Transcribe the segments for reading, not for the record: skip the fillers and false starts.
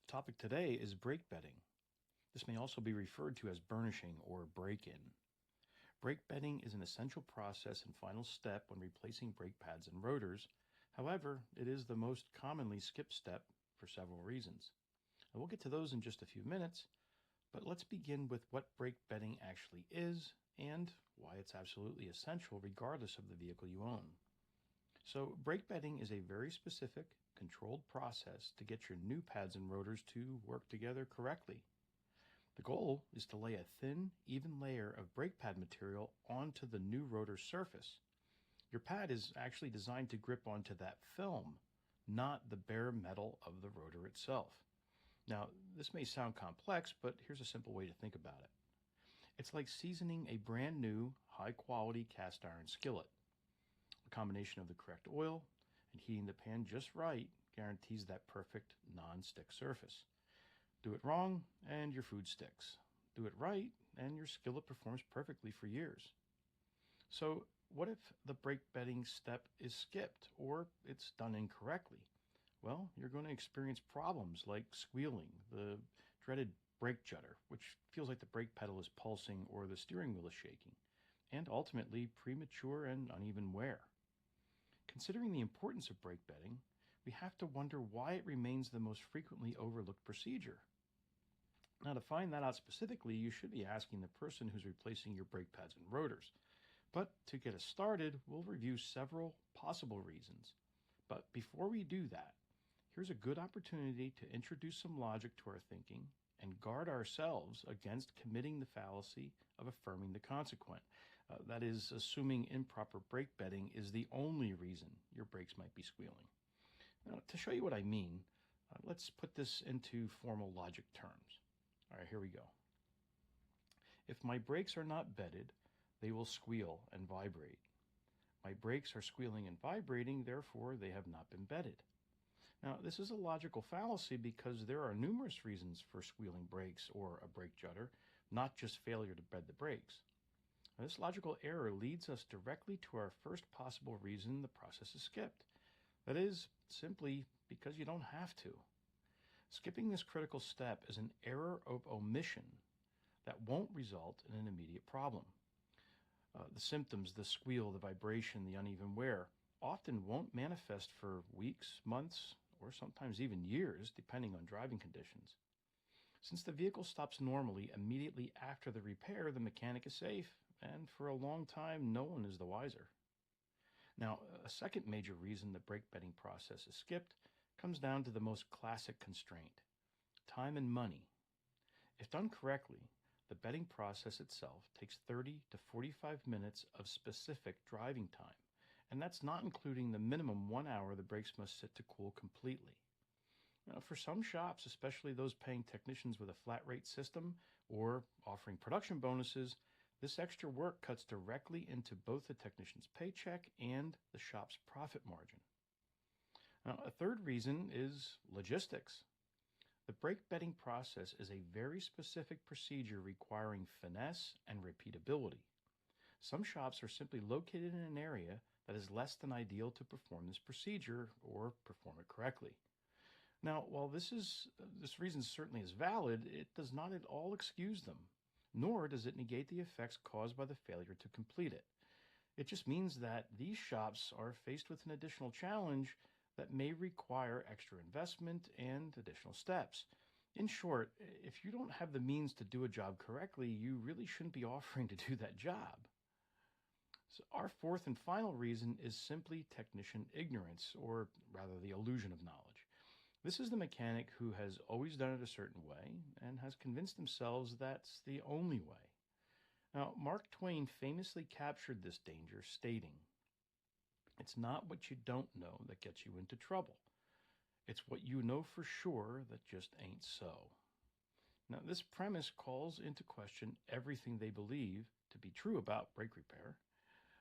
Topic today is brake bedding. This may also be referred to as burnishing or break-in. Brake bedding is an essential process and final step when replacing brake pads and rotors. However, it is the most commonly skipped step for several reasons. And we'll get to those in just a few minutes, but let's begin with what brake bedding actually is and why it's absolutely essential regardless of the vehicle you own. So brake bedding is a very specific, controlled process to get your new pads and rotors to work together correctly. The goal is to lay a thin, even layer of brake pad material onto the new rotor surface. Your pad is actually designed to grip onto that film, not the bare metal of the rotor itself. Now, this may sound complex, but here's a simple way to think about it. It's like seasoning a brand new, high-quality cast iron skillet. A combination of the correct oil and heating the pan just right guarantees that perfect non-stick surface. Do it wrong and your food sticks. Do it right and your skillet performs perfectly for years. So what if the brake bedding step is skipped or it's done incorrectly? Well, you're going to experience problems like squealing, the dreaded brake judder, which feels like the brake pedal is pulsing or the steering wheel is shaking, and ultimately premature and uneven wear. Considering the importance of brake bedding, we have to wonder why it remains the most frequently overlooked procedure. Now, to find that out specifically, you should be asking the person who's replacing your brake pads and rotors. But to get us started, we'll review several possible reasons. But before we do that, here's a good opportunity to introduce some logic to our thinking and guard ourselves against committing the fallacy of affirming the consequent. That is, assuming improper brake bedding is the only reason your brakes might be squealing. Now, to show you what I mean, let's put this into formal logic terms. All right, here we go. If my brakes are not bedded, they will squeal and vibrate. My brakes are squealing and vibrating, therefore they have not been bedded. Now, this is a logical fallacy because there are numerous reasons for squealing brakes or a brake judder, not just failure to bed the brakes. Now, this logical error leads us directly to our first possible reason the process is skipped. That is, simply because you don't have to. Skipping this critical step is an error of omission that won't result in an immediate problem. The symptoms, the squeal, the vibration, the uneven wear, often won't manifest for weeks, months, or sometimes even years, depending on driving conditions. Since the vehicle stops normally immediately after the repair, the mechanic is safe, and for a long time, no one is the wiser. Now, a second major reason the brake bedding process is skipped comes down to the most classic constraint: time and money. If done correctly, the bedding process itself takes 30 to 45 minutes of specific driving time, and that's not including the minimum 1 hour the brakes must sit to cool completely. Now, for some shops, especially those paying technicians with a flat rate system or offering production bonuses, this extra work cuts directly into both the technician's paycheck and the shop's profit margin. Now, a third reason is logistics. The brake bedding process is a very specific procedure requiring finesse and repeatability. Some shops are simply located in an area that is less than ideal to perform this procedure or perform it correctly. Now, while this reason certainly is valid, it does not at all excuse them, nor does it negate the effects caused by the failure to complete it. It just means that these shops are faced with an additional challenge that may require extra investment and additional steps. In short, if you don't have the means to do a job correctly, you really shouldn't be offering to do that job. So our fourth and final reason is simply technician ignorance, or rather the illusion of knowledge. This is the mechanic who has always done it a certain way and has convinced themselves that's the only way. Now, Mark Twain famously captured this danger, stating, "It's not what you don't know that gets you into trouble. It's what you know for sure that just ain't so." Now, this premise calls into question everything they believe to be true about brake repair.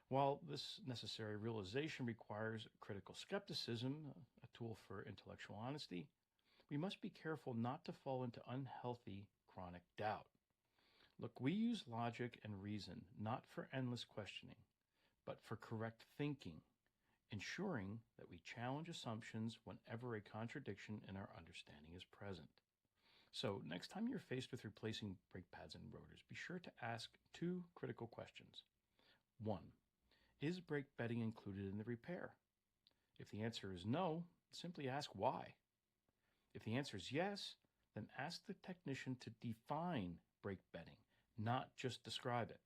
While this necessary realization requires critical skepticism, a tool for intellectual honesty, we must be careful not to fall into unhealthy chronic doubt. Look, we use logic and reason not for endless questioning, but for correct thinking, ensuring that we challenge assumptions whenever a contradiction in our understanding is present. So next time you're faced with replacing brake pads and rotors, be sure to ask two critical questions. 1. Is brake bedding included in the repair? If the answer is no, simply ask why. If the answer is yes, then ask the technician to define brake bedding, not just describe it.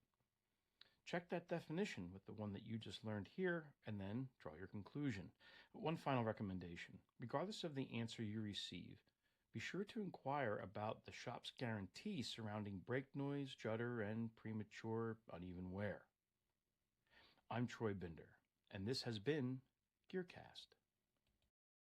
Check that definition with the one that you just learned here, and then draw your conclusion. One final recommendation. Regardless of the answer you receive, be sure to inquire about the shop's guarantee surrounding brake noise, judder, and premature uneven wear. I'm Troy Binder, and this has been GearCast.